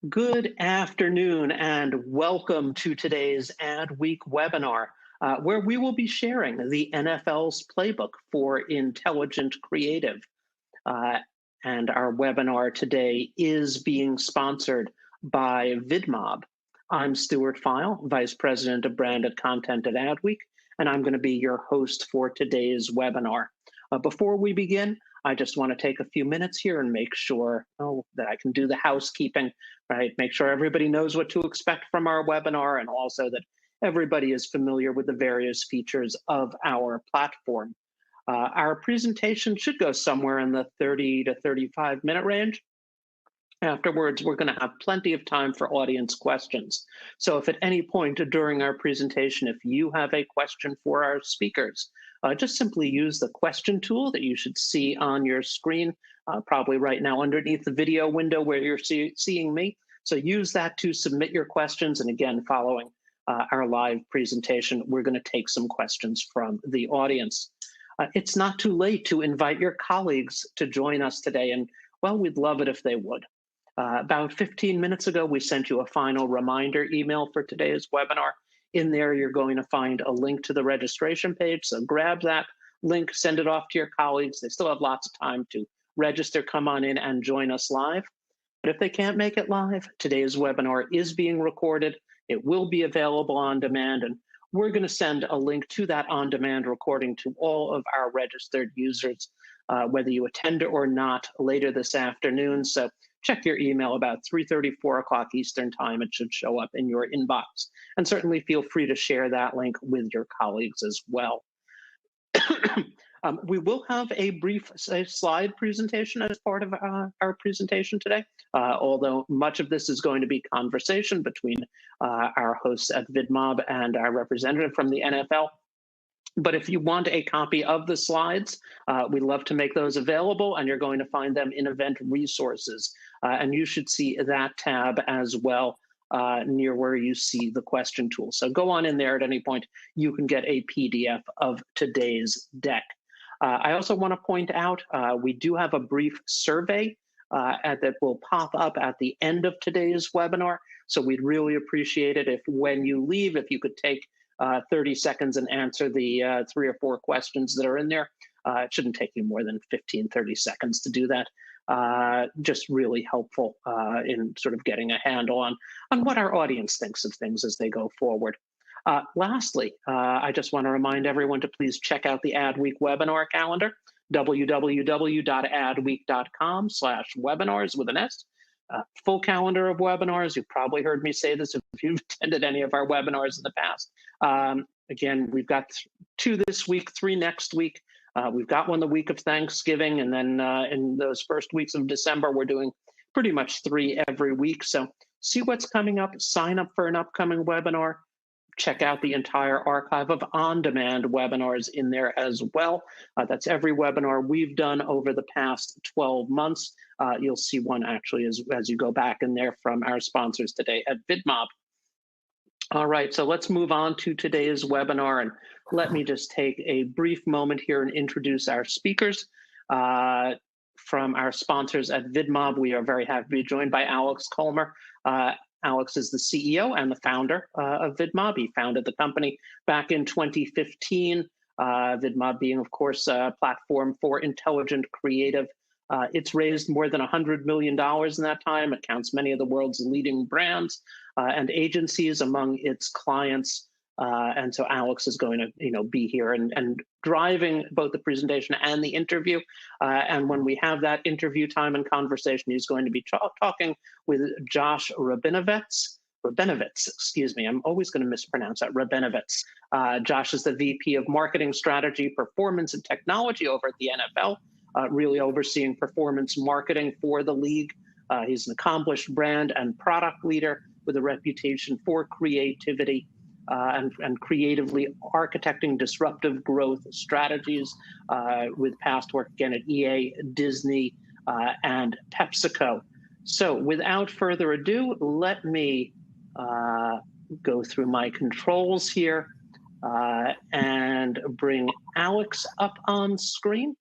Good afternoon and welcome to today's Ad Week webinar, where we will be sharing the NFL's playbook for intelligent creative. Uh, and our webinar today is being sponsored by VidMob. I'm Stuart File, Vice President of Branded Content at Adweek, and I'm going to be your host for today's webinar. Before we begin, I just want to take a few minutes here and make sure that I can do the housekeeping, right? Make sure everybody knows what to expect from our webinar and also that everybody is familiar with the various features of our platform. Our presentation should go somewhere in the 30 to 35-minute range. Afterwards, we're going to have plenty of time for audience questions. So if at any point during our presentation, if you have a question for our speakers, just simply use the question tool that you should see on your screen, probably right now underneath the video window where you're seeing me. So use that to submit your questions. And again, following our live presentation, we're going to take some questions from the audience. It's not too late to invite your colleagues to join us today. And well, we'd love it if they would. About 15 minutes ago, we sent you a final reminder email for today's webinar. In there, you're going to find a link to the registration page. So grab that link, send it off to your colleagues. They still have lots of time to register, come on in and join us live. But if they can't make it live, today's webinar is being recorded. It will be available on demand, and we're going to send a link to that on-demand recording to all of our registered users, whether you attend or not, later this afternoon. So check your email about 3:30, 4 o'clock Eastern time. It should show up in your inbox. And certainly feel free to share that link with your colleagues as well. We will have a brief slide presentation as part of our presentation today, although much of this is going to be conversation between our hosts at VidMob and our representative from the NFL. But if you want a copy of the slides, we'd love to make those available, and you're going to find them in Event Resources. And you should see that tab as well near where you see the question tool. So go on in there at any point. You can get a PDF of today's deck. I also want to point out we do have a brief survey that will pop up at the end of today's webinar. So we'd really appreciate it if when you leave, if you could take 30 seconds and answer the 3 or 4 questions that are in there. It shouldn't take you more than 15, 30 seconds to do that. Just really helpful in sort of getting a handle on what our audience thinks of things as they go forward. Lastly, I just want to remind everyone to please check out the Adweek webinar calendar, www.adweek.com/webinars with an S. Full calendar of webinars. You've probably heard me say this if you've attended any of our webinars in the past. Again, we've got 2 this week, 3 next week. We've got one the week of Thanksgiving, and then in those first weeks of December, we're doing pretty much 3 every week. So see what's coming up, sign up for an upcoming webinar, check out the entire archive of on-demand webinars in there as well. That's every webinar we've done over the past 12 months. You'll see one actually as you go back in there from our sponsors today at VidMob. All right, so let's move on to today's webinar, and let me just take a brief moment here and introduce our speakers. From our sponsors at VidMob, we are very happy to be joined by Alex Collmer. Alex is the CEO and the founder of VidMob. He founded the company back in 2015, VidMob being, of course, a platform for intelligent creative. It's raised more than $100 million in that time. It counts many of the world's leading brands and agencies among its clients. And so Alex is going to, be here and driving both the presentation and the interview. And when we have that interview time and conversation, he's going to be talking with Josh Rabenovets. Excuse me. I'm always going to mispronounce that, Rabenovets. Josh is the VP of Marketing Strategy, Performance, and Technology over at the NFL, really overseeing performance marketing for the league. He's an accomplished brand and product leader with a reputation for creativity and creatively architecting disruptive growth strategies with past work again at EA, Disney, and PepsiCo. So without further ado, let me go through my controls here and bring Alex up on screen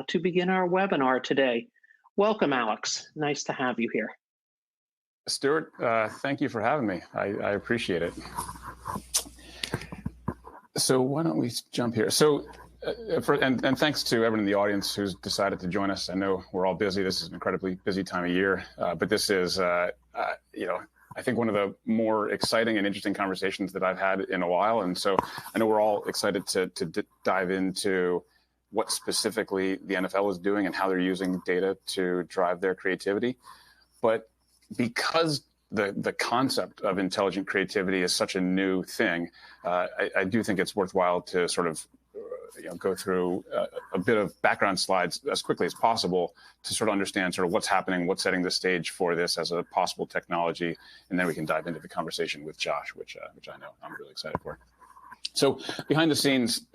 to begin our webinar today. Welcome, Alex. Nice to have you here. Stuart, thank you for having me. I appreciate it. So why don't we jump here? So, and thanks to everyone in the audience who's decided to join us. I know we're all busy. This is an incredibly busy time of year, but this is, I think one of the more exciting and interesting conversations that I've had in a while. And so I know we're all excited to dive into what specifically the NFL is doing and how they're using data to drive their creativity. But because the concept of intelligent creativity is such a new thing, I do think it's worthwhile to sort of go through a bit of background slides as quickly as possible to sort of understand sort of what's happening, what's setting the stage for this as a possible technology, and then we can dive into the conversation with Josh, which I know I'm really excited for. So behind the scenes,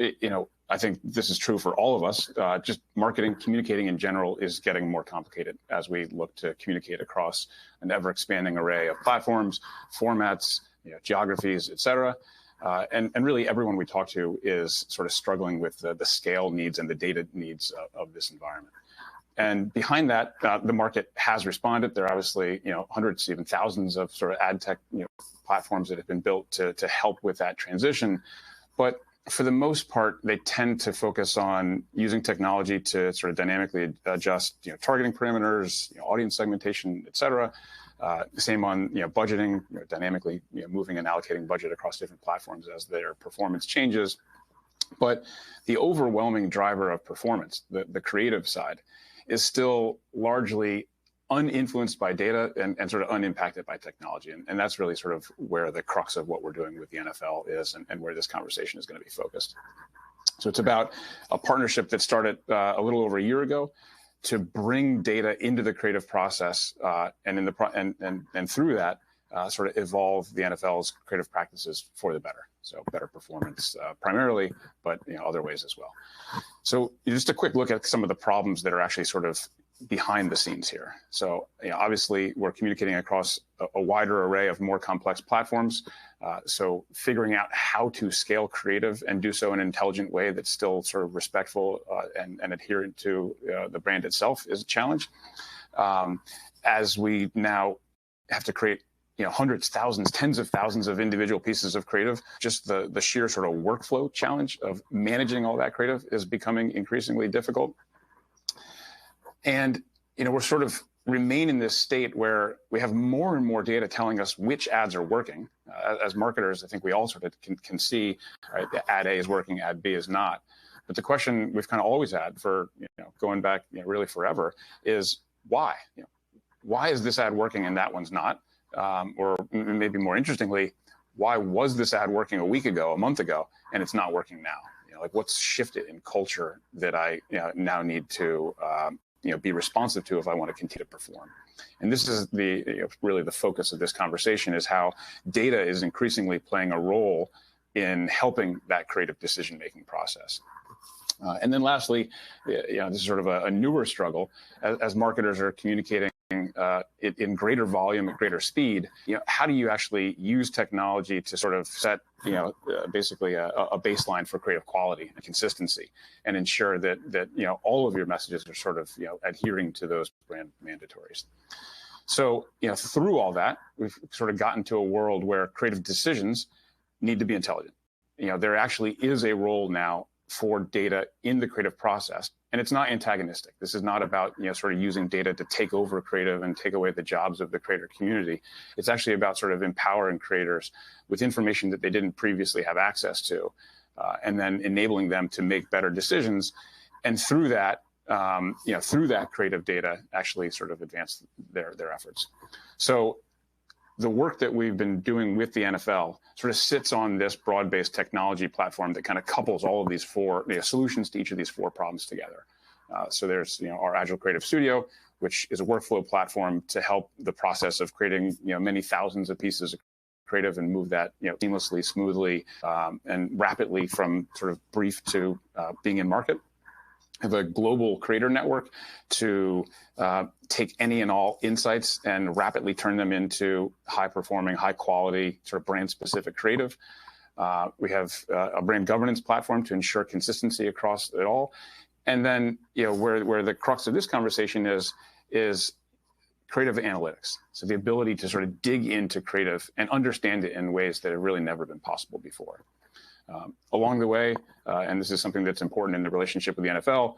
I think this is true for all of us. Just marketing, communicating in general is getting more complicated as we look to communicate across an ever-expanding array of platforms, formats, geographies, et cetera. And really everyone we talk to is sort of struggling with the scale needs and the data needs of this environment. And behind that, the market has responded. There are obviously hundreds, even thousands of sort of ad tech platforms that have been built to help with that transition. But for the most part, they tend to focus on using technology to sort of dynamically adjust targeting parameters, audience segmentation, et cetera. Same on budgeting, dynamically moving and allocating budget across different platforms as their performance changes. But the overwhelming driver of performance, the creative side, is still largely uninfluenced by data and sort of unimpacted by technology. And that's really sort of where the crux of what we're doing with the NFL is and where this conversation is going to be focused. So it's about a partnership that started a little over a year ago to bring data into the creative process and through that sort of evolve the NFL's creative practices for the better. So better performance primarily, but other ways as well. So just a quick look at some of the problems that are actually sort of behind the scenes here. So obviously we're communicating across a wider array of more complex platforms. So figuring out how to scale creative and do so in an intelligent way that's still sort of respectful and adherent to the brand itself is a challenge. As we now have to create hundreds, thousands, tens of thousands of individual pieces of creative, just the sheer sort of workflow challenge of managing all that creative is becoming increasingly difficult. And we're sort of remain in this state where we have more and more data telling us which ads are working. As marketers, I think we all sort of can see, right, ad A is working, ad B is not. But the question we've kind of always had for going back really forever is why? Why is this ad working and that one's not? Or maybe more interestingly, why was this ad working a week ago, a month ago, and it's not working now? Like what's shifted in culture that I now need to be responsive to if I want to continue to perform. And this is really the focus of this conversation is how data is increasingly playing a role in helping that creative decision-making process. And then lastly, this is sort of a newer struggle as marketers are communicating in greater volume at greater speed. How do you actually use technology to sort of set basically a baseline for creative quality and consistency and ensure that all of your messages are sort of adhering to those brand mandatories. So through all that, we've sort of gotten to a world where creative decisions need to be intelligent. There actually is a role now for data in the creative process. And it's not antagonistic. This is not about sort of using data to take over creative and take away the jobs of the creator community. It's actually about sort of empowering creators with information that they didn't previously have access to, and then enabling them to make better decisions. And through that, through that creative data, actually sort of advance their efforts. So the work that we've been doing with the NFL sort of sits on this broad-based technology platform that kind of couples all of these four solutions to each of these four problems together. So there's our Agile Creative Studio, which is a workflow platform to help the process of creating many thousands of pieces of creative and move that seamlessly, smoothly, and rapidly from sort of brief to being in market. Have a global creator network to take any and all insights and rapidly turn them into high-performing, high-quality, sort of brand-specific creative. We have a brand governance platform to ensure consistency across it all. And then, where the crux of this conversation is creative analytics. So the ability to sort of dig into creative and understand it in ways that have really never been possible before. Along the way, and this is something that's important in the relationship with the NFL,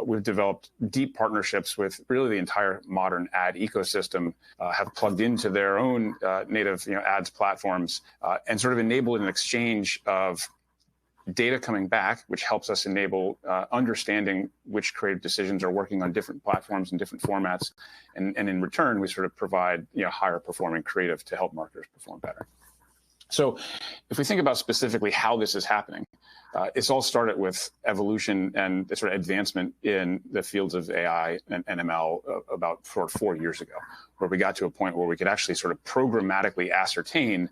we've developed deep partnerships with really the entire modern ad ecosystem, have plugged into their own native ads platforms, and sort of enabled an exchange of data coming back, which helps us enable understanding which creative decisions are working on different platforms and different formats. And in return, we sort of provide higher performing creative to help marketers perform better. So if we think about specifically how this is happening, it's all started with evolution and the sort of advancement in the fields of AI and ML about 4 years ago, where we got to a point where we could actually sort of programmatically ascertain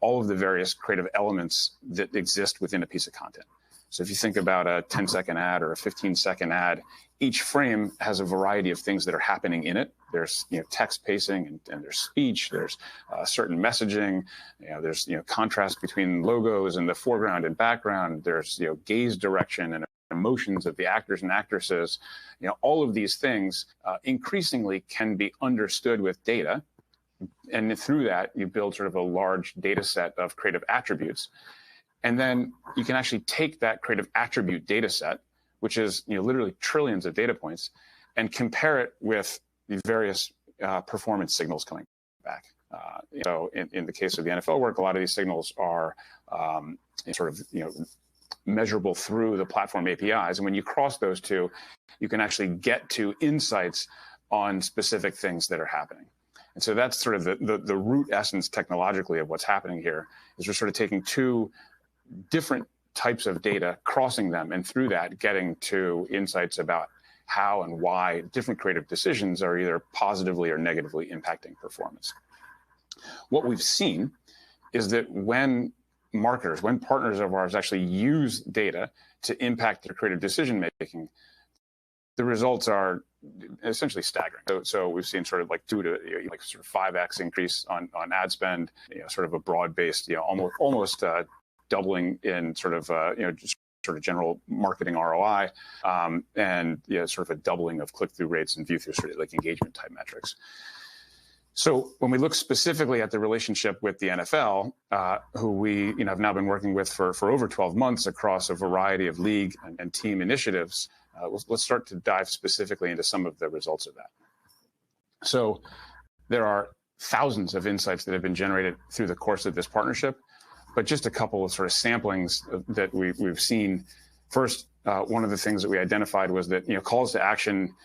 all of the various creative elements that exist within a piece of content. So if you think about a 10-second ad or a 15-second ad, each frame has a variety of things that are happening in it. There's text pacing and there's speech. There's certain messaging. There's contrast between logos and the foreground and background. There's gaze direction and emotions of the actors and actresses. All of these things increasingly can be understood with data, and through that you build sort of a large data set of creative attributes. And then you can actually take that creative attribute data set, which is literally trillions of data points, and compare it with the various performance signals coming back. So in the case of the NFL work, a lot of these signals are measurable through the platform APIs. And when you cross those two, you can actually get to insights on specific things that are happening. And so that's sort of the root essence technologically of what's happening here, is we're sort of taking two different types of data, crossing them, and through that getting to insights about how and why different creative decisions are either positively or negatively impacting performance. What we've seen is that when marketers, when partners of ours actually use data to impact their creative decision making, the results are essentially staggering. So we've seen sort of like 2 to sort of 5x increase on ad spend, sort of a broad-based, almost doubling in sort of just sort of general marketing ROI, and sort of a doubling of click-through rates and view-through sort of like engagement type metrics. So when we look specifically at the relationship with the NFL, who we have now been working with for over 12 months across a variety of league and team initiatives, let's start to dive specifically into some of the results of that. So there are thousands of insights that have been generated through the course of this partnership, but just a couple of sort of samplings that we've seen. First, one of the things that we identified was that calls to action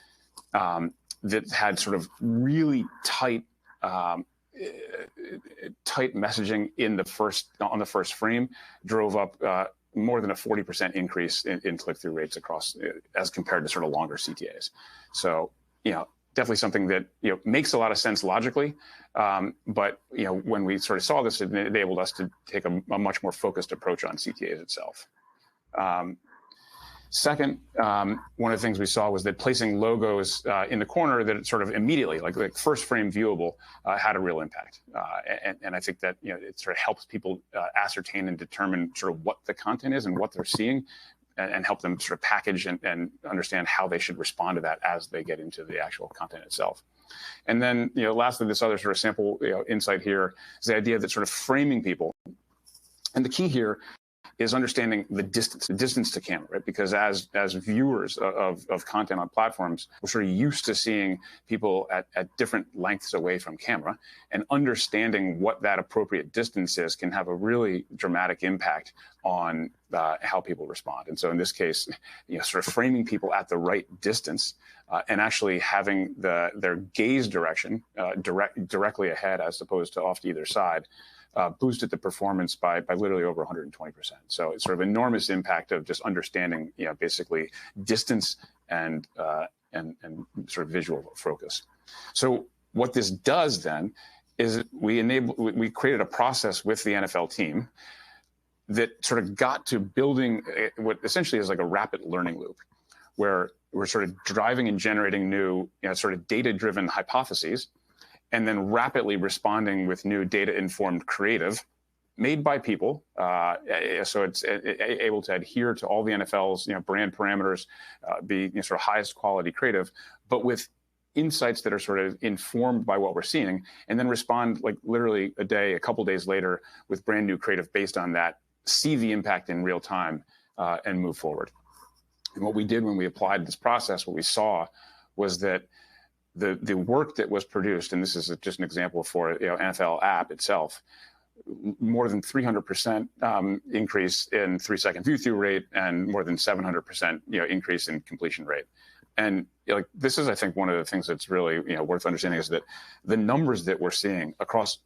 that had sort of really tight messaging on the first frame drove up more than a 40% increase in click-through rates across as compared to sort of longer CTAs. So definitely something that makes a lot of sense logically, but when we sort of saw this, it enabled us to take a much more focused approach on CTAs itself. Second, one of the things we saw was that placing logos in the corner that sort of immediately, like first frame viewable, had a real impact. And I think that it sort of helps people ascertain and determine sort of what the content is and what they're seeing, and help them sort of package and understand how they should respond to that as they get into the actual content itself. And then, lastly, this other sort of sample insight here is the idea that sort of framing people. And the key here is understanding the distance to camera, right? Because as viewers of content on platforms, we're sort of used to seeing people at different lengths away from camera, and understanding what that appropriate distance is can have a really dramatic impact on how people respond. And so in this case, sort of framing people at the right distance and actually having their gaze direction directly ahead as opposed to off to either side, boosted the performance by literally over 120%. So it's sort of enormous impact of just understanding, basically distance and sort of visual focus. So what this does then is we created a process with the NFL team that sort of got to building what essentially is like a rapid learning loop, where we're sort of driving and generating new, sort of data-driven hypotheses, and then rapidly responding with new data-informed creative made by people. So it's able to adhere to all the NFL's brand parameters, be sort of highest quality creative, but with insights that are sort of informed by what we're seeing, and then respond like literally a couple days later with brand new creative based on that, see the impact in real time, and move forward. And what we did when we applied this process, what we saw was that the work that was produced, and this is just an example for NFL app itself, more than 300% increase in 3-second view-through rate, and more than 700% increase in completion rate. And this is, I think, one of the things that's really worth understanding is that the numbers that we're seeing across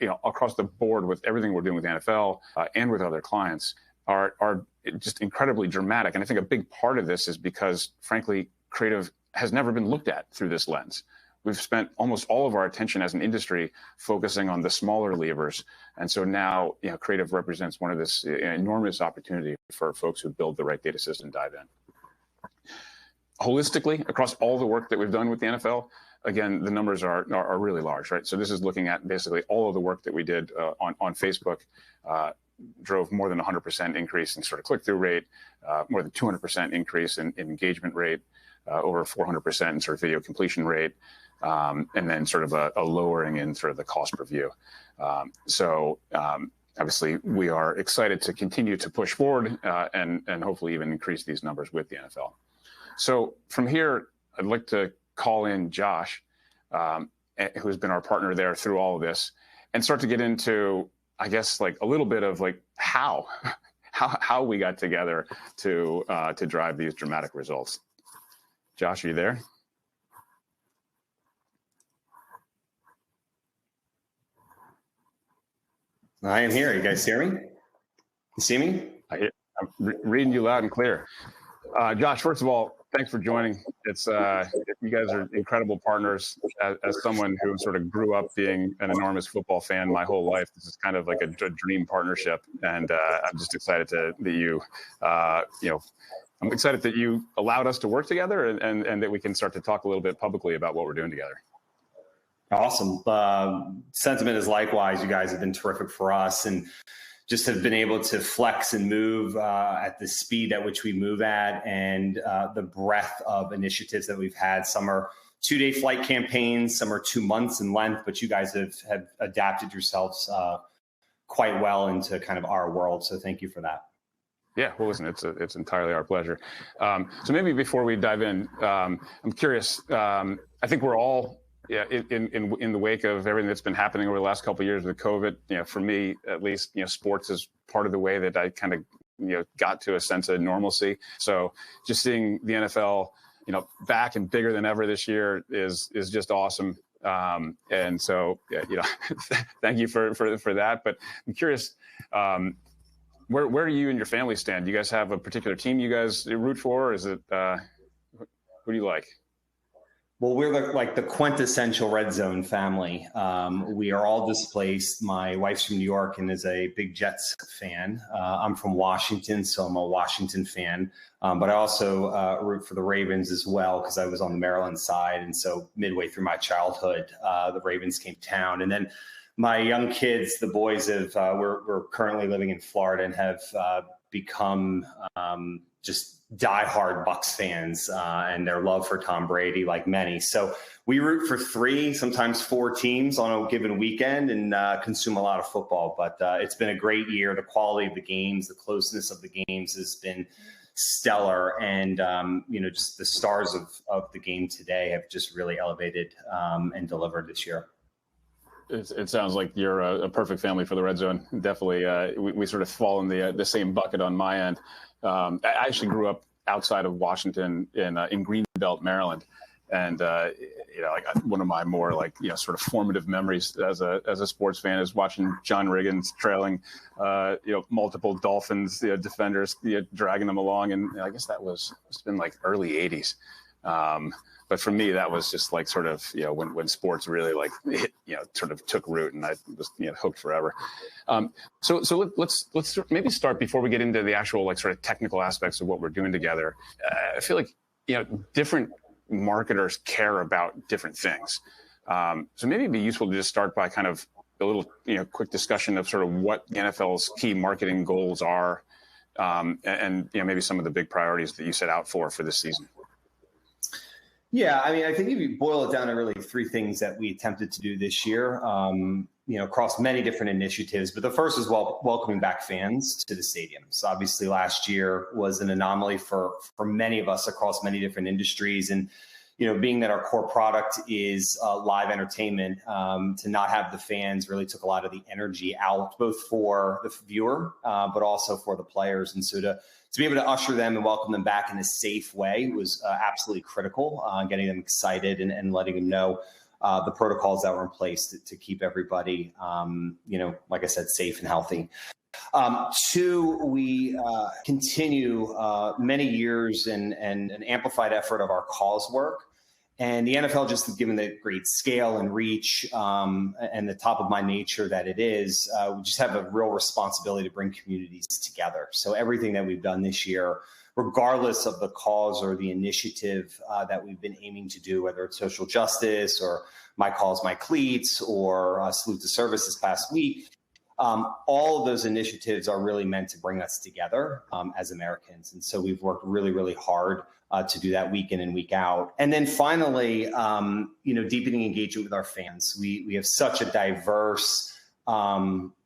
the board with everything we're doing with the NFL and with other clients are just incredibly dramatic. And I think a big part of this is because, frankly, creative has never been looked at through this lens. We've spent almost all of our attention as an industry focusing on the smaller levers. And so now, creative represents one of this enormous opportunity for folks who build the right data system dive in. Holistically, across all the work that we've done with the NFL, again, the numbers are really large, right? So this is looking at basically all of the work that we did on Facebook, drove more than 100% increase in sort of click-through rate, more than 200% increase in engagement rate, over 400% in sort of video completion rate, and then sort of a lowering in sort of the cost per view. So obviously, we are excited to continue to push forward and hopefully even increase these numbers with the NFL. So from here, I'd like to call in Josh, who's been our partner there through all of this, and start to get into, I guess, like a little bit of like how we got together to drive these dramatic results. Josh, are you there? I am here. You guys hear me? You see me? I'm reading you loud and clear. Josh, first of all, thanks for joining. It's you guys are incredible partners. As someone who sort of grew up being an enormous football fan my whole life, this is kind of like a dream partnership, and I'm just excited that you, I'm excited that you allowed us to work together, and that we can start to talk a little bit publicly about what we're doing together. Awesome. Sentiment is likewise. You guys have been terrific for us, and just have been able to flex and move at the speed at which we move at, and the breadth of initiatives that we've had. Some are 2-day flight campaigns, some are 2 months in length, but you guys have adapted yourselves quite well into kind of our world. So thank you for that. Yeah, well, listen, it's entirely our pleasure. So maybe before we dive in, I'm curious. I think we're all in the wake of everything that's been happening over the last couple of years with COVID. For me, at least, sports is part of the way that I kind of got to a sense of normalcy. So just seeing the NFL, back and bigger than ever this year is just awesome. And so, thank you for that. But I'm curious. Where do you and your family stand? Do you guys have a particular team you guys root for? Or is it who do you like? Well, we're the quintessential red zone family. We are all displaced. My wife's from New York and is a big Jets fan. I'm from Washington, so I'm a Washington fan. But I also root for the Ravens as well, because I was on the Maryland side. And so midway through my childhood, the Ravens came to town. And then my young kids, the boys, we're currently living in Florida and have become just diehard Bucs fans, and their love for Tom Brady, like many. So we root for 3, sometimes 4 teams on a given weekend, and consume a lot of football. But it's been a great year. The quality of the games, the closeness of the games has been stellar. And, just the stars of the game today have just really elevated and delivered this year. It sounds like you're a perfect family for the red zone. Definitely, we sort of fall in the same bucket on my end. I actually grew up outside of Washington in Greenbelt, Maryland, and one of my more sort of formative memories as a sports fan is watching John Riggins trailing multiple Dolphins defenders, dragging them along, and I guess it's been like early '80s. But for me, that was just like sort of, when sports really sort of took root, and I was hooked forever. So let's maybe start before we get into the actual sort of technical aspects of what we're doing together. I feel like different marketers care about different things. So maybe it'd be useful to just start by kind of a little quick discussion of sort of what the NFL's key marketing goals are, and maybe some of the big priorities that you set out for this season. Yeah, I mean, I think if you boil it down to really three things that we attempted to do this year, across many different initiatives. But the first is welcoming back fans to the stadiums. Obviously, last year was an anomaly for many of us across many different industries. And, being that our core product is live entertainment, to not have the fans really took a lot of the energy out, both for the viewer, but also for the players. And so to be able to usher them and welcome them back in a safe way was absolutely critical, getting them excited and letting them know the protocols that were in place to keep everybody, like I said, safe and healthy. Two, we continue many years and an amplified effort of our cause work. And the NFL, just given the great scale and reach and the top of mind nature that it is, we just have a real responsibility to bring communities together. So everything that we've done this year, regardless of the cause or the initiative that we've been aiming to do, whether it's social justice or My Cause, My Cleats or Salute to Service this past week, all of those initiatives are really meant to bring us together as Americans. And so we've worked really, really hard to do that week in and week out. And then finally, deepening engagement with our fans. We have such a diverse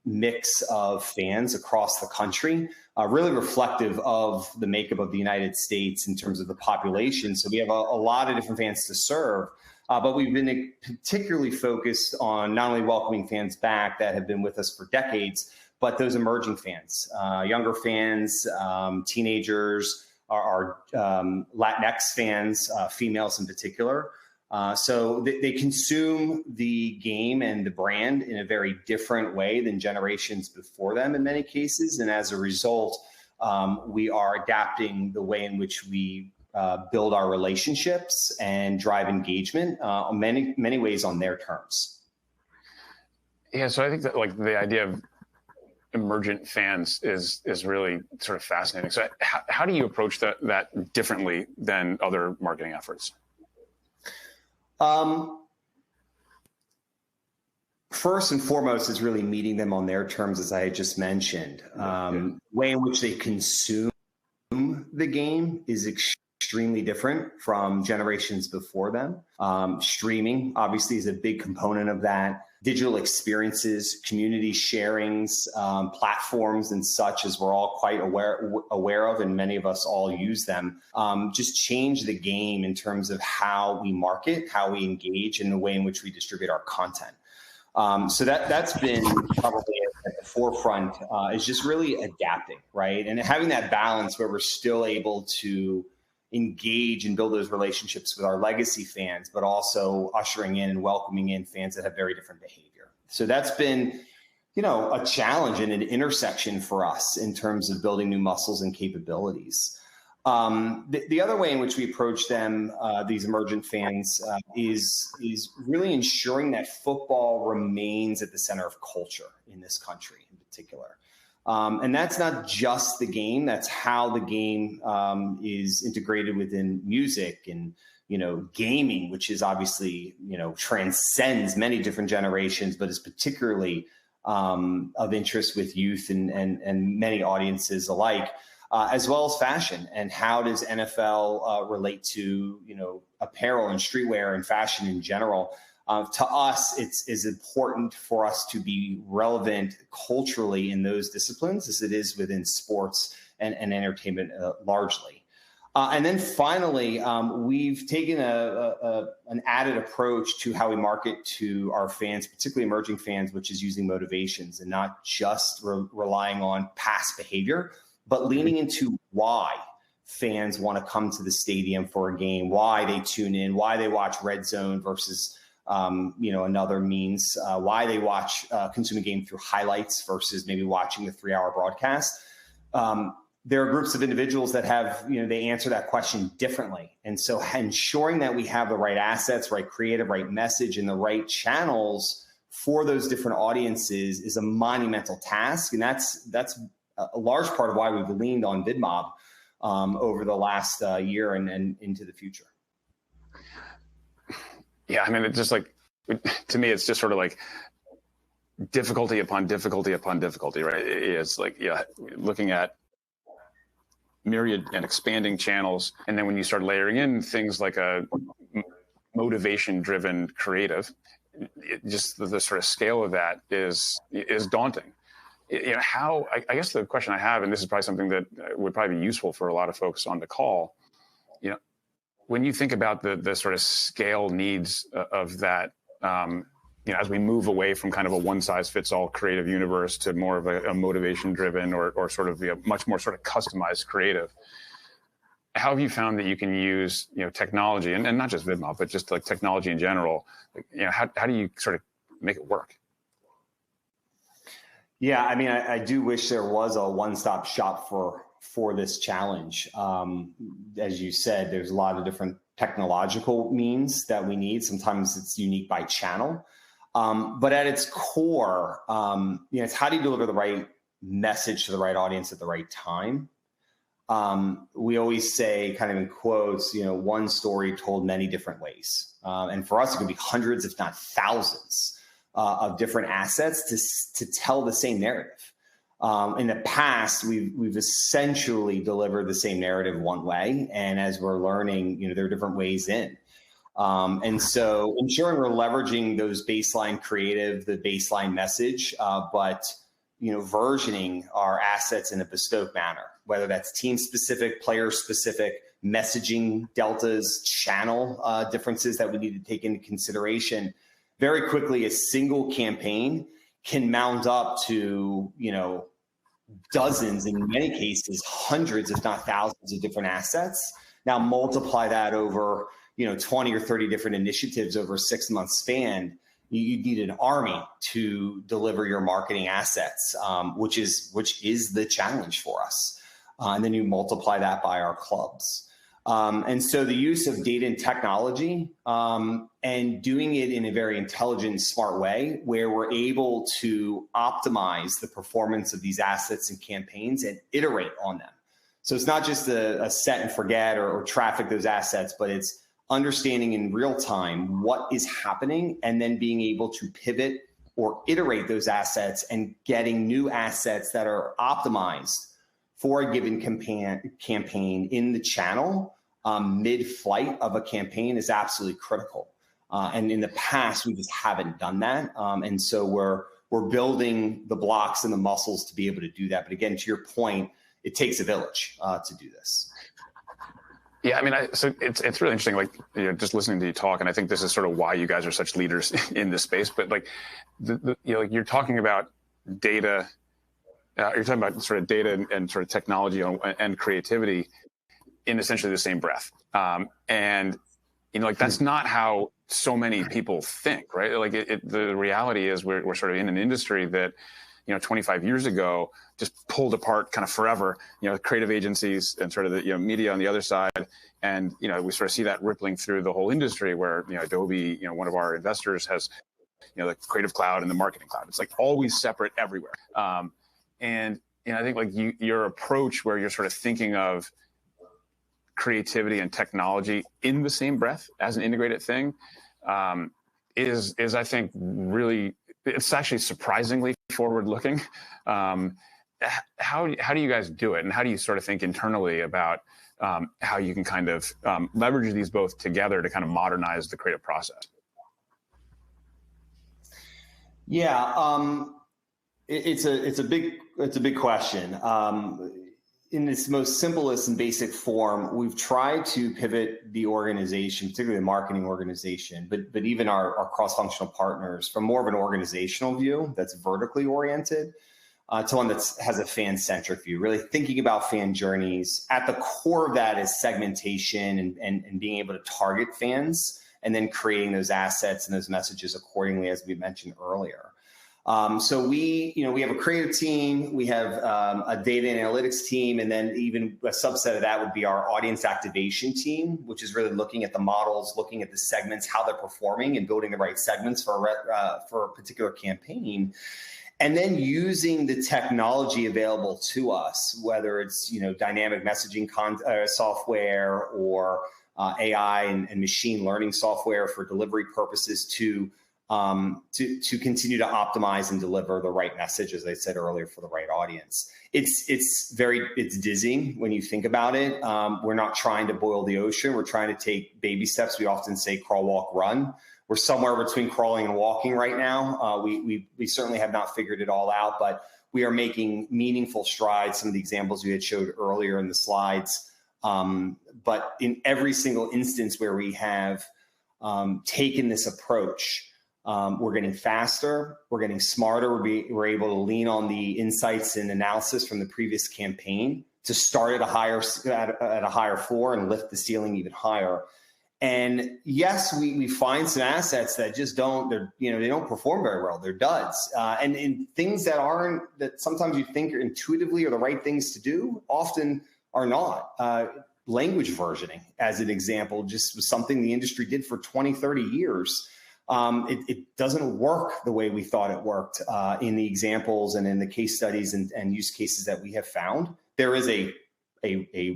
mix of fans across the country, really reflective of the makeup of the United States in terms of the population. So we have a lot of different fans to serve. But we've been particularly focused on not only welcoming fans back that have been with us for decades, but those emerging fans, younger fans, teenagers, our Latinx fans, females in particular. So they consume the game and the brand in a very different way than generations before them in many cases. And as a result, we are adapting the way in which we build our relationships and drive engagement in many ways on their terms. Yeah, so I think that like the idea of emergent fans is really sort of fascinating. So how do you approach that differently than other marketing efforts? First and foremost is really meeting them on their terms, as I had just mentioned. Way in which they consume the game is extremely different from generations before them. Streaming obviously is a big component of that. Digital experiences, community sharings, platforms and such, as we're all quite aware of, and many of us all use them, just change the game in terms of how we market, how we engage, and the way in which we distribute our content. So that's been probably at the forefront, is just really adapting, right? And having that balance where we're still able to engage and build those relationships with our legacy fans, but also ushering in and welcoming in fans that have very different behavior. So that's been, a challenge and an intersection for us in terms of building new muscles and capabilities. The other way in which we approach them, these emergent fans, is really ensuring that football remains at the center of culture in this country in particular. And that's not just the game. That's how the game is integrated within music and, gaming, which is obviously, transcends many different generations, but is particularly of interest with youth and many audiences alike, as well as fashion. And how does NFL relate to, apparel and streetwear and fashion in general? To us, it's important for us to be relevant culturally in those disciplines as it is within sports and entertainment largely. And then finally, we've taken an added approach to how we market to our fans, particularly emerging fans, which is using motivations and not just relying on past behavior, but leaning into why fans want to come to the stadium for a game, why they tune in, why they watch Red Zone versus another means, why they consume a game through highlights versus maybe watching the 3-hour broadcast. There are groups of individuals that have, they answer that question differently. And so ensuring that we have the right assets, right creative, right message, and the right channels for those different audiences is a monumental task. And that's a large part of why we've leaned on VidMob over the last year and into the future. Yeah, I mean, it's just like, to me, it's just sort of like difficulty upon difficulty upon difficulty, right? It's like, looking at myriad and expanding channels. And then when you start layering in things like a motivation-driven creative, just the sort of scale of that is daunting. How, I guess the question I have, and this is probably something that would probably be useful for a lot of folks on the call, when you think about the sort of scale needs of that, as we move away from kind of a one-size-fits-all creative universe to more of a motivation-driven or sort of a much more sort of customized creative, how have you found that you can use technology and not just VidMob, but just like technology in general? How do you sort of make it work? Yeah, I mean, I do wish there was a one-stop shop for this challenge. As you said, there's a lot of different technological means that we need. Sometimes it's unique by channel. But at its core, it's how do you deliver the right message to the right audience at the right time? We always say, kind of in quotes, one story told many different ways. And for us, it could be hundreds, if not thousands, of different assets to tell the same narrative. In the past, we've essentially delivered the same narrative one way. And as we're learning, there are different ways in. And so ensuring we're leveraging those baseline creative, the baseline message, but versioning our assets in a bespoke manner, whether that's team specific, player specific, messaging deltas, channel differences that we need to take into consideration. Very quickly, a single campaign can mount up to, dozens, in many cases, hundreds, if not thousands of different assets. Now multiply that over, 20 or 30 different initiatives over a 6-month span. You need an army to deliver your marketing assets, which is the challenge for us. And then you multiply that by our clubs. And so the use of data and technology and doing it in a very intelligent, smart way, where we're able to optimize the performance of these assets and campaigns and iterate on them. So it's not just a set and forget or traffic those assets, but it's understanding in real time what is happening and then being able to pivot or iterate those assets and getting new assets that are optimized for a given campaign in the channel mid-flight of a campaign is absolutely critical. And in the past, we just haven't done that. And so we're building the blocks and the muscles to be able to do that. But again, to your point, it takes a village to do this. Yeah, I mean, so it's really interesting, like, just listening to you talk, and I think this is sort of why you guys are such leaders in this space. But like, like you're talking about data, you're talking about sort of data and sort of technology and creativity in essentially the same breath. And like that's not how so many people think, right? Like the reality is we're sort of in an industry that 25 years ago just pulled apart kind of forever, creative agencies and sort of the media on the other side. And we sort of see that rippling through the whole industry where Adobe, one of our investors, has the Creative Cloud and the Marketing Cloud. It's like always separate everywhere. And I think like your approach where you're sort of thinking of creativity and technology in the same breath as an integrated thing is I think really, it's actually surprisingly forward-looking. How do you guys do it, and how do you sort of think internally about how you can kind of leverage these both together to kind of modernize the creative process? Yeah, it's a big question. In its most simplest and basic form, we've tried to pivot the organization, particularly the marketing organization, but even our cross-functional partners, from more of an organizational view that's vertically oriented to one that has a fan-centric view, really thinking about fan journeys. At the core of that is segmentation and being able to target fans and then creating those assets and those messages accordingly, as we mentioned earlier. So we have a creative team, we have a data analytics team, and then even a subset of that would be our audience activation team, which is really looking at the models, looking at the segments, how they're performing, and building the right segments for a particular campaign. And then using the technology available to us, whether it's dynamic messaging software or AI and machine learning software for delivery purposes, to to continue to optimize and deliver the right message, as I said earlier, for the right audience. It's dizzying when you think about it. We're not trying to boil the ocean. We're trying to take baby steps. We often say crawl, walk, run. We're somewhere between crawling and walking right now. We certainly have not figured it all out, but we are making meaningful strides. Some of the examples you had showed earlier in the slides. But in every single instance where we have taken this approach, we're getting faster, we're getting smarter, we're able to lean on the insights and analysis from the previous campaign to start at a higher floor and lift the ceiling even higher. And yes, we find some assets that just they don't perform very well. They're duds. And in things that sometimes you think are intuitively are the right things to do, often are not. Language versioning, as an example, just was something the industry did for 20, 30 years. It doesn't work the way we thought it worked in the examples and in the case studies and use cases that we have found. There is a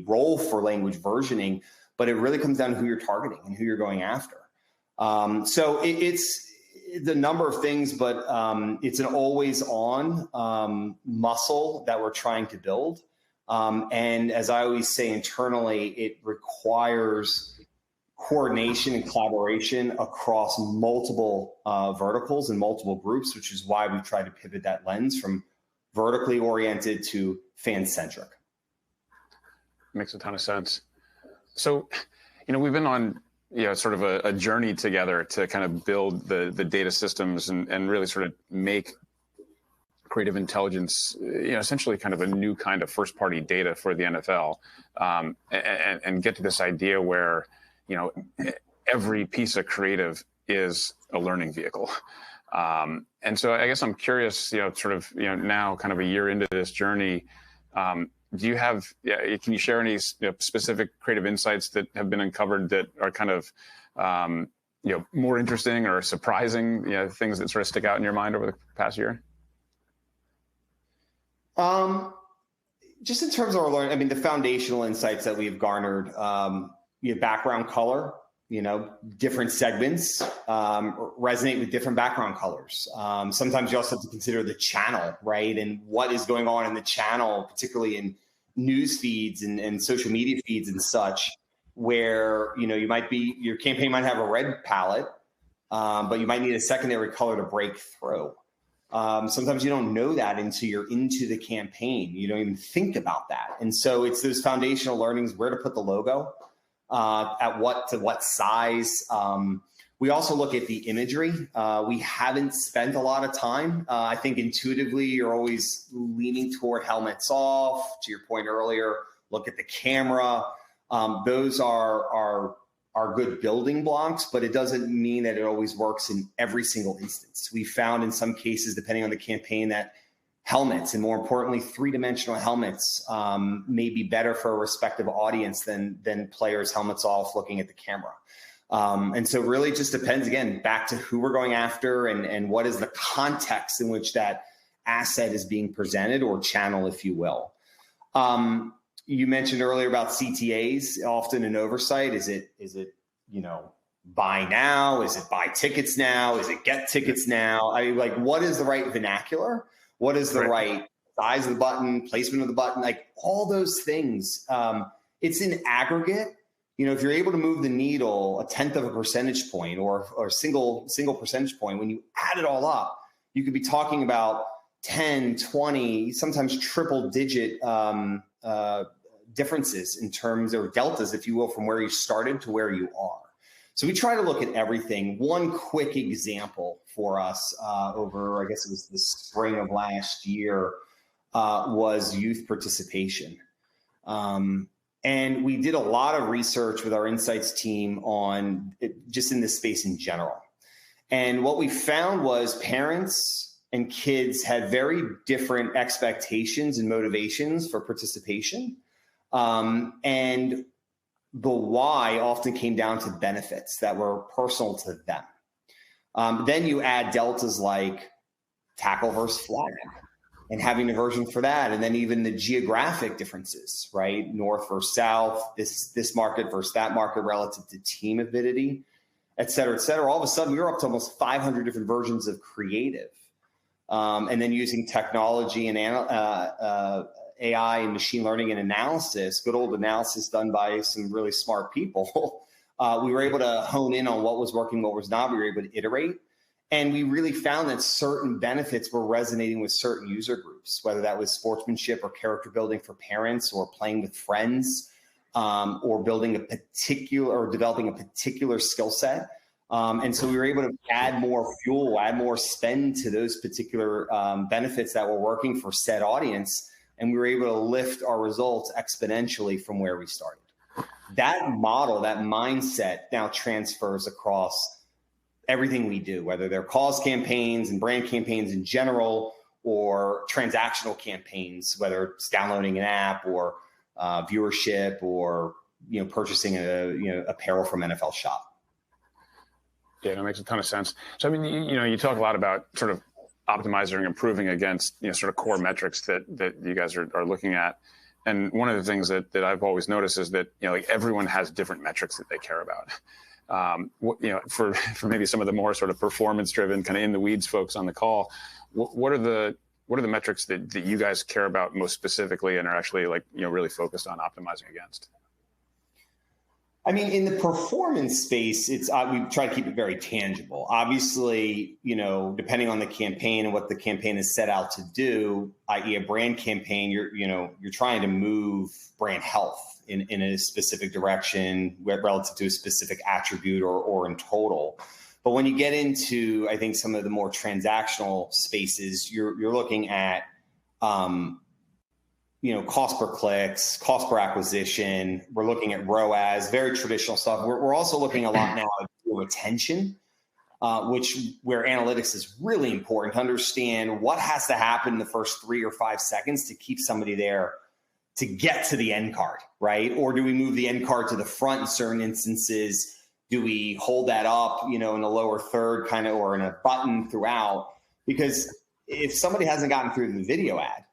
role for language versioning, but it really comes down to who you're targeting and who you're going after. So it's the number of things, but it's an always on muscle that we're trying to build. And as I always say internally, it requires coordination and collaboration across multiple verticals and multiple groups, which is why we try to pivot that lens from vertically oriented to fan-centric. Makes a ton of sense. So, we've been on, sort of a journey together to kind of build the data systems and really sort of make creative intelligence, essentially kind of a new kind of first-party data for the NFL, and get to this idea where, every piece of creative is a learning vehicle. And so I guess I'm curious, now kind of a year into this journey, do you have, can you share any specific creative insights that have been uncovered that are kind of, more interesting or surprising, things that sort of stick out in your mind over the past year? Just in terms of our learning, the foundational insights that we've garnered, background color, different segments resonate with different background colors. Sometimes you also have to consider the channel, right? And what is going on in the channel, particularly in news feeds and social media feeds and such, where, your campaign might have a red palette, but you might need a secondary color to break through. Sometimes you don't know that until you're into the campaign. You don't even think about that. And so it's those foundational learnings, where to put the logo, at what size. We also look at the imagery. We haven't spent a lot of time. I think intuitively you're always leaning toward helmets off. To your point earlier, look at the camera. Those are good building blocks, but it doesn't mean that it always works in every single instance. We found in some cases, depending on the campaign, that helmets, and more importantly, three-dimensional helmets, may be better for a respective audience than players helmets off looking at the camera. And so really just depends, again, back to who we're going after and what is the context in which that asset is being presented, or channel, if you will. You mentioned earlier about CTAs, often an oversight. Is it buy now? Is it buy tickets now? Is it get tickets now? What is the right vernacular? What is the right size of the button, placement of the button? All those things. It's in aggregate. If you're able to move the needle 1/10 of a percentage point or a single percentage point, when you add it all up, you could be talking about 10, 20, sometimes triple digit differences in terms of deltas, if you will, from where you started to where you are. So we try to look at everything. One quick example for us over, I guess it was the spring of last year, was youth participation. And we did a lot of research with our insights team on just in this space in general. And what we found was parents and kids had very different expectations and motivations for participation. And the why often came down to benefits that were personal to them. Then you add deltas like tackle versus flag and having a version for that. And then even the geographic differences, right? North versus south, this market versus that market relative to team avidity. et cetera, et cetera. All of a sudden, we were up to almost 500 different versions of creative. And then using technology and AI and machine learning and analysis, good old analysis done by some really smart people, we were able to hone in on what was working, what was not. We were able to iterate. And we really found that certain benefits were resonating with certain user groups, whether that was sportsmanship or character building for parents or playing with friends, or building a particular or developing a particular skill set. And so we were able to add more fuel, add more spend to those particular benefits that were working for said audience. And we were able to lift our results exponentially from where we started. That model, that mindset now transfers across everything we do, whether they're cause campaigns and brand campaigns in general, or transactional campaigns, whether it's downloading an app or viewership or purchasing apparel from NFL Shop. Yeah, that makes a ton of sense. So I mean, you talk a lot about sort of optimizing and improving against sort of core metrics that you guys are looking at. And one of the things that I've always noticed is that like everyone has different metrics that they care about. For maybe some of the more sort of performance-driven, kind of in the weeds folks on the call, what are the metrics that you guys care about most specifically and are actually really focused on optimizing against? I mean, in the performance space, we try to keep it very tangible. Obviously, depending on the campaign and what the campaign is set out to do, i.e. a brand campaign, you're trying to move brand health in a specific direction relative to a specific attribute or in total. But when you get into, I think, some of the more transactional spaces, you're looking at, cost per clicks, cost per acquisition. We're looking at ROAS, very traditional stuff. We're also looking a lot now at retention, where analytics is really important to understand what has to happen in the first 3 or 5 seconds to keep somebody there to get to the end card, right? Or do we move the end card to the front in certain instances? Do we hold that up, in the lower third kind of, or in a button throughout? Because if somebody hasn't gotten through the video ad,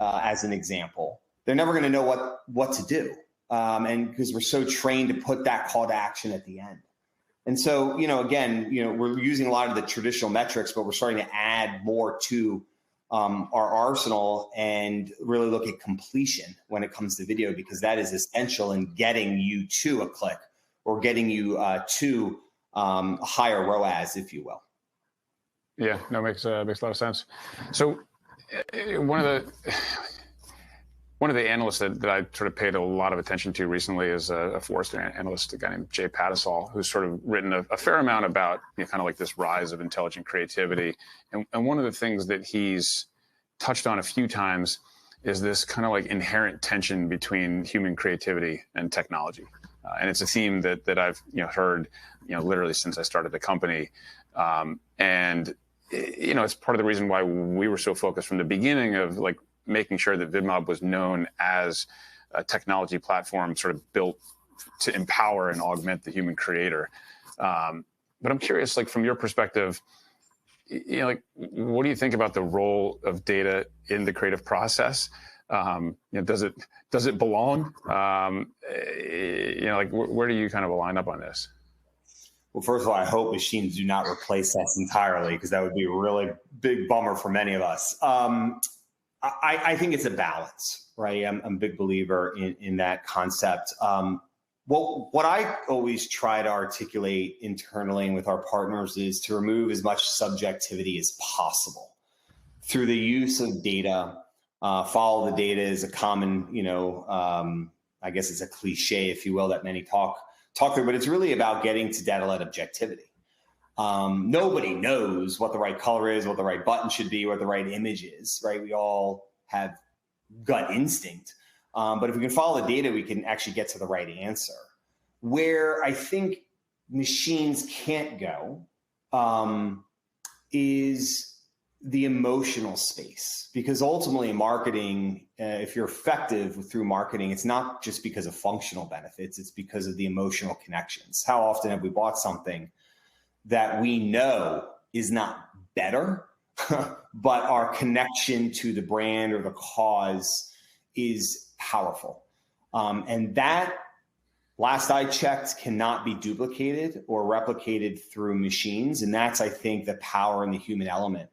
as an example, they're never going to know what to do. And because we're so trained to put that call to action at the end. And so, again, we're using a lot of the traditional metrics, but we're starting to add more to our arsenal and really look at completion when it comes to video, because that is essential in getting you to a click or getting you to a higher ROAS, if you will. Yeah, no, makes a lot of sense. So one of the analysts that I sort of paid a lot of attention to recently is a Forrester analyst, a guy named Jay Patisol, who's sort of written a fair amount about kind of like this rise of intelligent creativity. And one of the things that he's touched on a few times is this kind of like inherent tension between human creativity and technology. And it's a theme that I've heard literally since I started the company. And it's part of the reason why we were so focused from the beginning of like making sure that VidMob was known as a technology platform sort of built to empower and augment the human creator. But I'm curious, like from your perspective, what do you think about the role of data in the creative process? Does it belong? Where do you kind of line up on this? Well, first of all, I hope machines do not replace us entirely, because that would be a really big bummer for many of us. I think it's a balance, right? I'm a big believer in that concept. What I always try to articulate internally and with our partners is to remove as much subjectivity as possible through the use of data. Follow the data is a common, I guess it's a cliche, if you will, that many talk through, but it's really about getting to data-led objectivity. Nobody knows what the right color is, what the right button should be, what the right image is, right? We all have gut instinct. But if we can follow the data, we can actually get to the right answer. Where I think machines can't go is the emotional space. Because ultimately in marketing, if you're effective through marketing, it's not just because of functional benefits, it's because of the emotional connections. How often have we bought something that we know is not better, but our connection to the brand or the cause is powerful. And that last I checked, cannot be duplicated or replicated through machines. And that's, I think, the power and the human element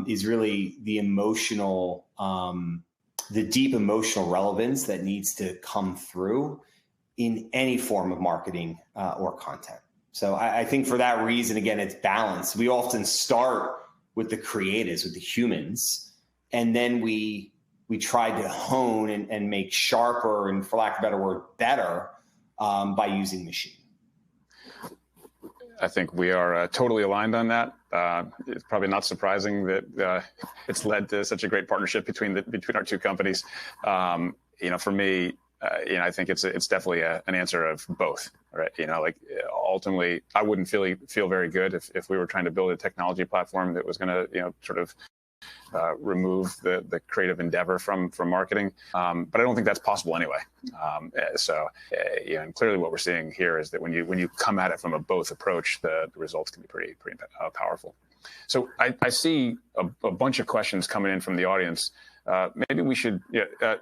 is really the emotional, the deep emotional relevance that needs to come through in any form of marketing or content. So I think for that reason, again, it's balance. We often start with the creatives, with the humans, and then we try to hone and make sharper and, for lack of a better word, better by using machine. I think we are totally aligned on that. It's probably not surprising that it's led to such a great partnership between our two companies. For me, I think it's definitely an answer of both, right? Ultimately, I wouldn't feel very good if we were trying to build a technology platform that was going to, sort of remove the creative endeavor from marketing. But I don't think that's possible anyway. And clearly what we're seeing here is that when you come at it from a both approach, the results can be pretty powerful. So I see a bunch of questions coming in from the audience. Maybe we should,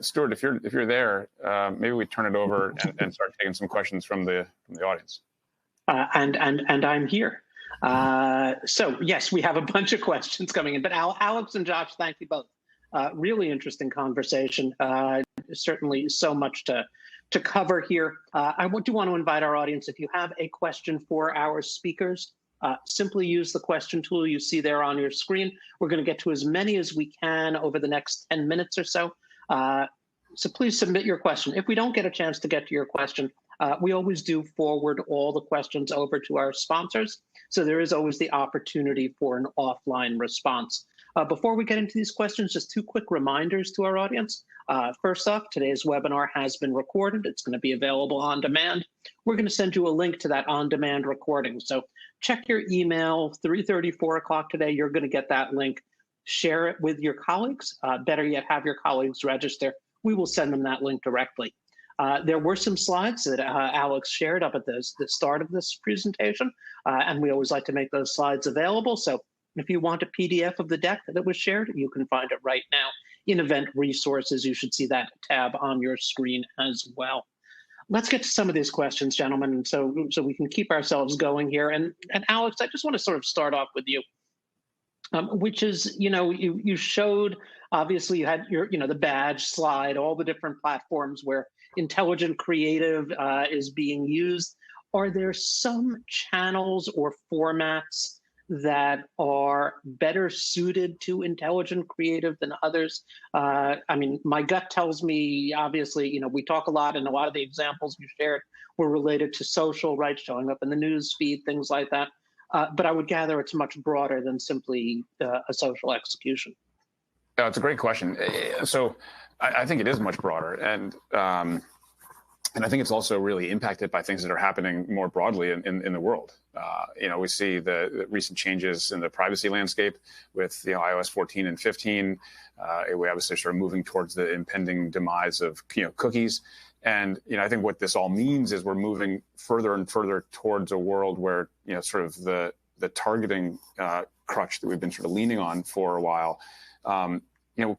Stuart, if you're there, maybe we turn it over and start taking some questions from the audience. And I'm here. So yes, we have a bunch of questions coming in, but Alex and Josh, thank you both. Really interesting conversation. Certainly so much to cover here. I do want to invite our audience, if you have a question for our speakers, simply use the question tool you see there on your screen. We're going to get to as many as we can over the next 10 minutes or so. So please submit your question. If we don't get a chance to get to your question, we always do forward all the questions over to our sponsors. So there is always the opportunity for an offline response. Before we get into these questions, just two quick reminders to our audience. First off, today's webinar has been recorded. It's going to be available on demand. We're going to send you a link to that on-demand recording. So check your email, 3:30, 4 o'clock today. You're going to get that link. Share it with your colleagues. Better yet, have your colleagues register. We will send them that link directly. There were some slides that Alex shared up at the start of this presentation, and we always like to make those slides available. So if you want a PDF of the deck that was shared, you can find it right now in Event Resources. You should see that tab on your screen as well. Let's get to some of these questions, gentlemen, so we can keep ourselves going here. And Alex, I just want to sort of start off with you, which is, you showed, obviously you had your, the badge slide, all the different platforms where intelligent creative is being used. Are there some channels or formats that are better suited to intelligent creative than others? I mean, my gut tells me, obviously, we talk a lot, and a lot of the examples you shared were related to social, right? Showing up in the news feed, things like that. But I would gather it's much broader than simply a social execution. Oh, it's a great question. So I think it is much broader, and I think it's also really impacted by things that are happening more broadly in the world. We see the recent changes in the privacy landscape with iOS 14 and 15. We obviously are moving towards the impending demise of cookies. And I think what this all means is we're moving further and further towards a world where sort of the targeting crutch that we've been sort of leaning on for a while,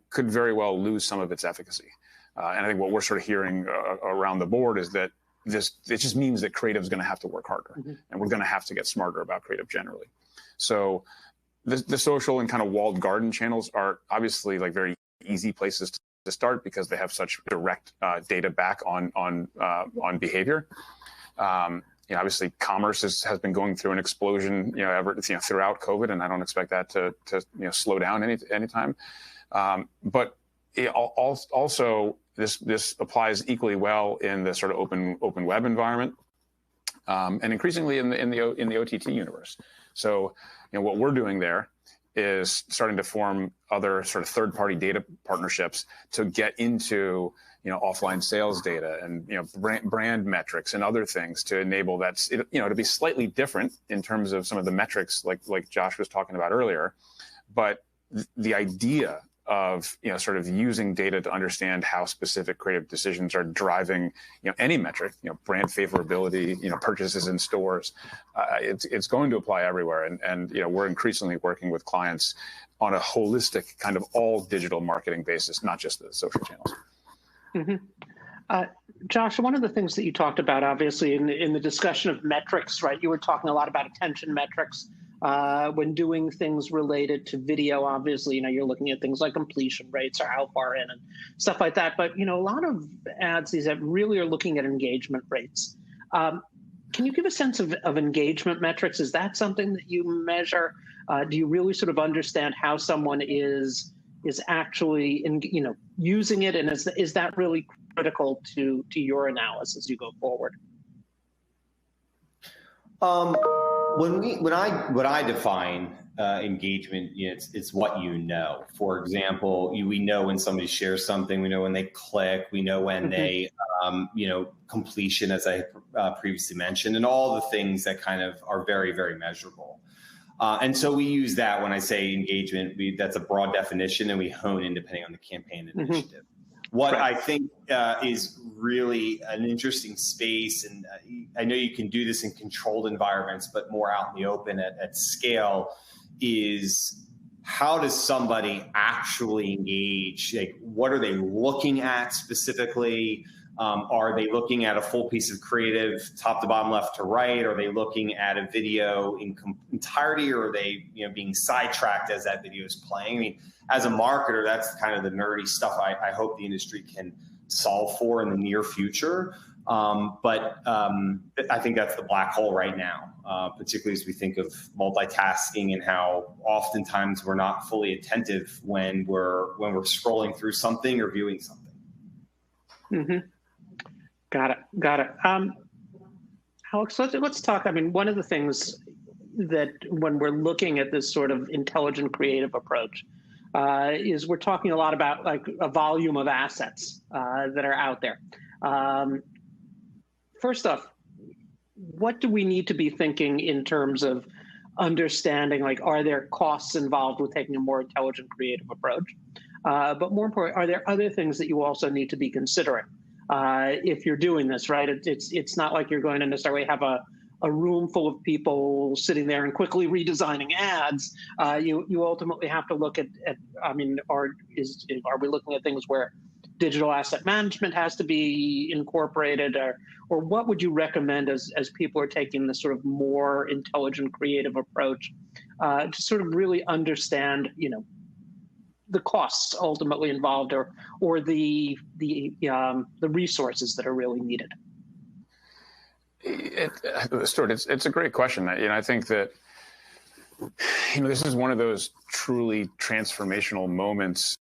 could very well lose some of its efficacy. And I think what we're sort of hearing around the board is that it just means that creative is going to have to work harder, and we're going to have to get smarter about creative generally. So the social and kind of walled garden channels are obviously like very easy places to start because they have such direct data back on behavior. Obviously, commerce has been going through an explosion, throughout COVID, and I don't expect that to slow down anytime. But also, this applies equally well in the sort of open web environment, and increasingly in the OTT universe. So, what we're doing there is starting to form other sort of third-party data partnerships to get into offline sales data and brand metrics and other things to enable that to be slightly different in terms of some of the metrics like Josh was talking about earlier, but the idea of sort of using data to understand how specific creative decisions are driving any metric, brand favorability, purchases in stores, it's going to apply everywhere, and we're increasingly working with clients on a holistic kind of all digital marketing basis, not just the social channels. Josh, one of the things that you talked about, obviously, in the discussion of metrics, right? You were talking a lot about attention metrics when doing things related to video. Obviously, you're looking at things like completion rates or how far in and stuff like that. But, a lot of ads these that really are looking at engagement rates. Can you give a sense of engagement metrics? Is that something that you measure? Do you really sort of understand how someone is actually using it, and is that really critical to your analysis as you go forward? When I define engagement, it's what you know. For example, we know when somebody shares something, we know when they click, we know when they completion, as I previously mentioned, and all the things that kind of are very, very measurable. And so we use that when I say engagement. That's a broad definition, and we hone in depending on the campaign initiative. What I think is really an interesting space, and I know you can do this in controlled environments, but more out in the open at scale, is how does somebody actually engage? Like, what are they looking at specifically? Are they looking at a full piece of creative, top to bottom, left to right? Are they looking at a video in entirety, or are they being sidetracked as that video is playing? I mean, as a marketer, that's kind of the nerdy stuff I hope the industry can solve for in the near future. But I think that's the black hole right now, particularly as we think of multitasking and how oftentimes we're not fully attentive when we're scrolling through something or viewing something. Mm-hmm. Got it. Alex, let's talk. I mean, one of the things that when we're looking at this sort of intelligent creative approach is we're talking a lot about like a volume of assets that are out there. First off, what do we need to be thinking in terms of understanding, like, are there costs involved with taking a more intelligent creative approach? But more important, are there other things that you also need to be considering if you're doing this, right? It's not like you're going to necessarily have a room full of people sitting there and quickly redesigning ads. You ultimately have to look at I mean, are we looking at things where digital asset management has to be incorporated, or what would you recommend as people are taking this sort of more intelligent creative approach to sort of really understand, the costs ultimately involved, or the resources that are really needed? Stuart, it's a great question. I think that this is one of those truly transformational moments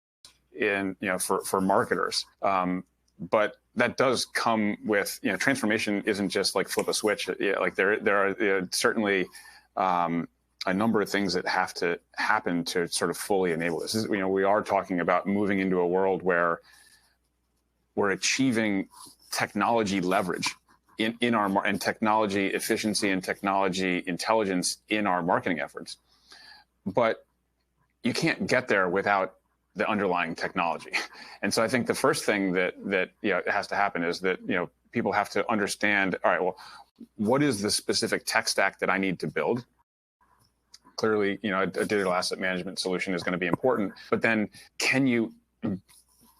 for marketers. But that does come with transformation isn't just like flip a switch. Like there are certainly a number of things that have to happen to sort of fully enable this. We are talking about moving into a world where we're achieving technology leverage in our and technology efficiency and technology intelligence in our marketing efforts. But you can't get there without the underlying technology. And so I think the first thing that has to happen is that people have to understand, all right, well, what is the specific tech stack that I need to build? Clearly, a digital asset management solution is going to be important, but then can you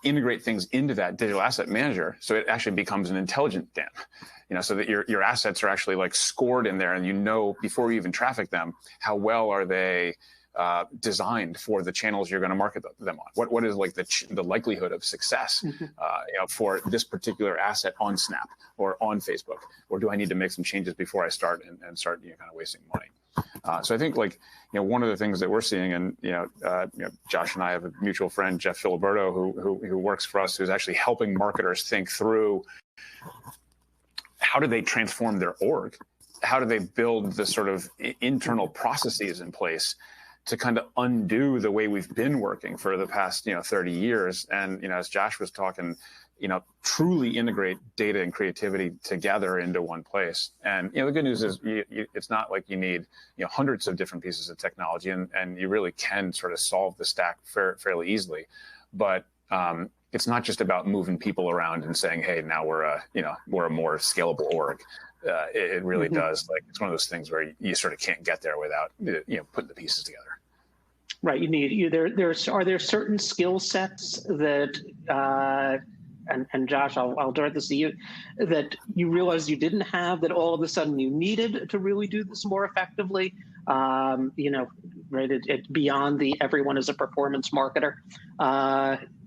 integrate things into that digital asset manager so it actually becomes an intelligent dam, so that your assets are actually like scored in there, and before you even traffic them, how well are they designed for the channels you're going to market them on? What is like the likelihood of success for this particular asset on Snap or on Facebook? Or do I need to make some changes before I start and start kind of wasting money? So I think one of the things that we're seeing, and Josh and I have a mutual friend, Jeff Filiberto, who works for us, who's actually helping marketers think through how do they transform their org, how do they build the sort of internal processes in place to kind of undo the way we've been working for the past 30 years, and as Josh was talking, truly integrate data and creativity together into one place. And the good news is it's not like you need hundreds of different pieces of technology, and you really can sort of solve the stack fairly easily. But it's not just about moving people around and saying, hey, now we're a more scalable org. It really does. Like, it's one of those things where you sort of can't get there without putting the pieces together. Right. You need are there certain skill sets that and Josh, I'll direct this to you, that you realized you didn't have, that all of a sudden you needed to really do this more effectively? Right, it beyond the everyone is a performance marketer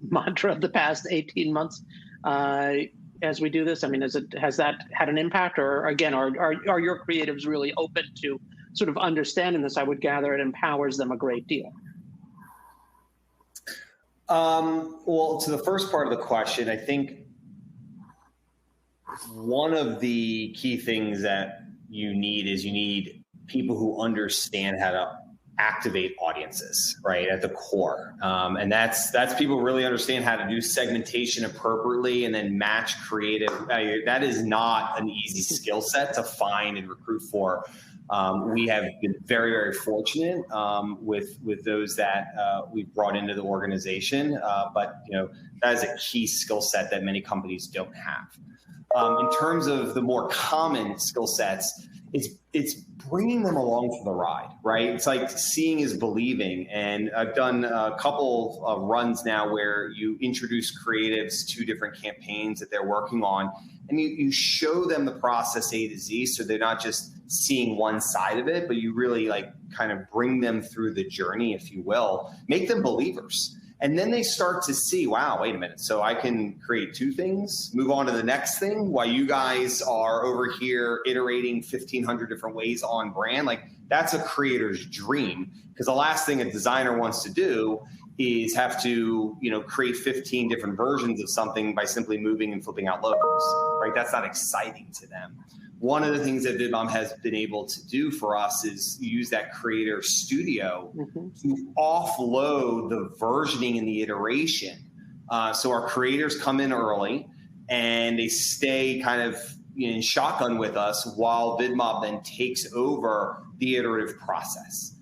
mantra of the past 18 months. As we do this, I mean, has that had an impact, or again, are your creatives really open to sort of understanding this? I would gather it empowers them a great deal. Well, to the first part of the question, I think one of the key things that you need people who understand how to activate audiences, right, at the core. And that's people really understand how to do segmentation appropriately and then match creative. That is not an easy skill set to find and recruit for. We have been very, very fortunate with those that we've brought into the organization, but that is a key skill set that many companies don't have. In terms of the more common skill sets, it's bringing them along for the ride, right? It's like seeing is believing. And I've done a couple of runs now where you introduce creatives to different campaigns that they're working on, and you show them the process A to Z, so they're not just seeing one side of it, but you really kind of bring them through the journey, if you will, make them believers. And then they start to see, wow, wait a minute. So I can create two things, move on to the next thing while you guys are over here iterating 1,500 different ways on brand. That's a creator's dream, because the last thing a designer wants to do is have to, create 15 different versions of something by simply moving and flipping out logos, right? That's not exciting to them. One of the things that VidMob has been able to do for us is use that creator studio to offload the versioning and the iteration. So our creators come in early and they stay kind of in shotgun with us while VidMob then takes over the iterative process.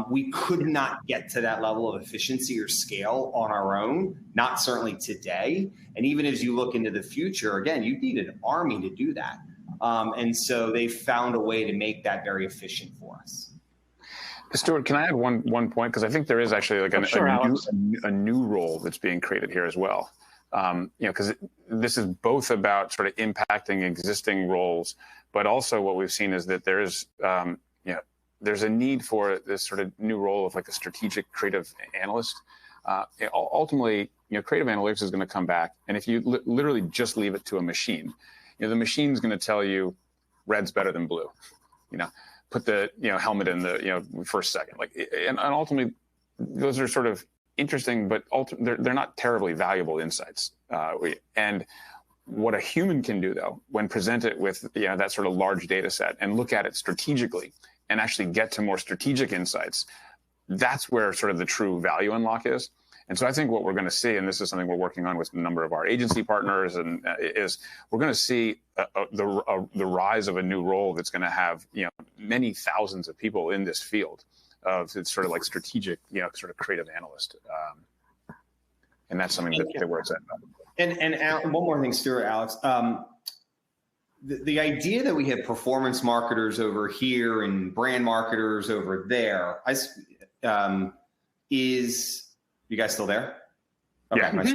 We could not get to that level of efficiency or scale on our own, not certainly today. And even as you look into the future, again, you need an army to do that. And so they found a way to make that very efficient for us. Stuart, can I add one point? Because I think there is actually a new role that's being created here as well. Because this is both about sort of impacting existing roles, but also what we've seen is that there is, there's a need for this sort of new role of a strategic creative analyst. Ultimately, creative analytics is going to come back, and if you literally just leave it to a machine, the machine's going to tell you red's better than blue. Put the helmet in the first second. And ultimately, those are sort of interesting, but they're not terribly valuable insights. And what a human can do, though, when presented with that sort of large data set and look at it strategically and actually get to more strategic insights, that's where sort of the true value unlock is. And so I think what we're going to see, and this is something we're working on with a number of our agency partners, and is we're going to see the rise of a new role that's going to have many thousands of people in this field of it's sort of strategic sort of creative analyst, and that's something that we're excited about. And one more thing, Stuart, Alex. The idea that we have performance marketers over here and brand marketers over there is. You guys still there? Okay. Yeah.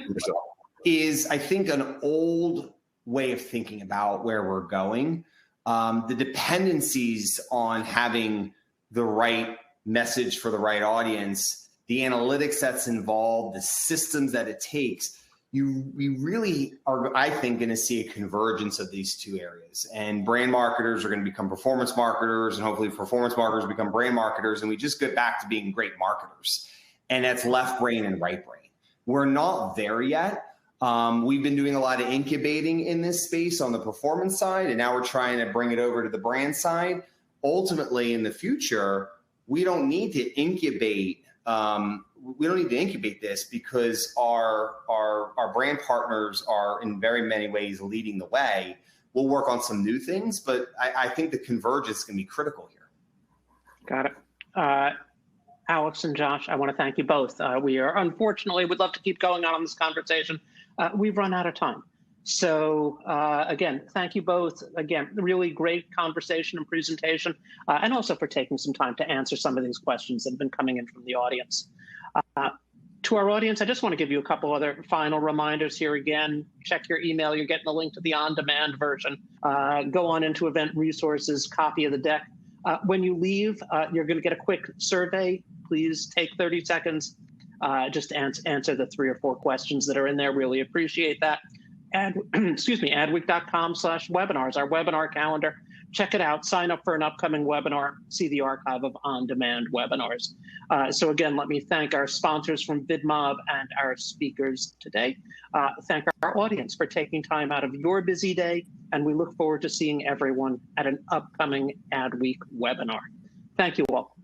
Is, I think, an old way of thinking about where we're going. The dependencies on having the right message for the right audience, the analytics that's involved, the systems that it takes, we really are, I think, going to see a convergence of these two areas. And brand marketers are going to become performance marketers, and hopefully performance marketers become brand marketers, and we just get back to being great marketers. And that's left brain and right brain. We're not there yet. We've been doing a lot of incubating in this space on the performance side, and now we're trying to bring it over to the brand side. Ultimately, in the future, we don't need to incubate. We don't need to incubate this because our brand partners are in very many ways leading the way. We'll work on some new things, but I think the convergence is going to be critical here. Got it. Alex and Josh, I want to thank you both. We are, unfortunately, would love to keep going on this conversation. We've run out of time. So again, thank you both. Again, really great conversation and presentation, and also for taking some time to answer some of these questions that have been coming in from the audience. To our audience, I just want to give you a couple other final reminders here. Again, check your email. You're getting the link to the on-demand version. Go on into event resources, copy of the deck. When you leave, you're going to get a quick survey. Please take 30 seconds. Just answer the 3 or 4 questions that are in there. Really appreciate that. Adweek.com/webinars, our webinar calendar. Check it out. Sign up for an upcoming webinar. See the archive of on-demand webinars. So again, let me thank our sponsors from VidMob and our speakers today. Thank our audience for taking time out of your busy day, and we look forward to seeing everyone at an upcoming Adweek webinar. Thank you all.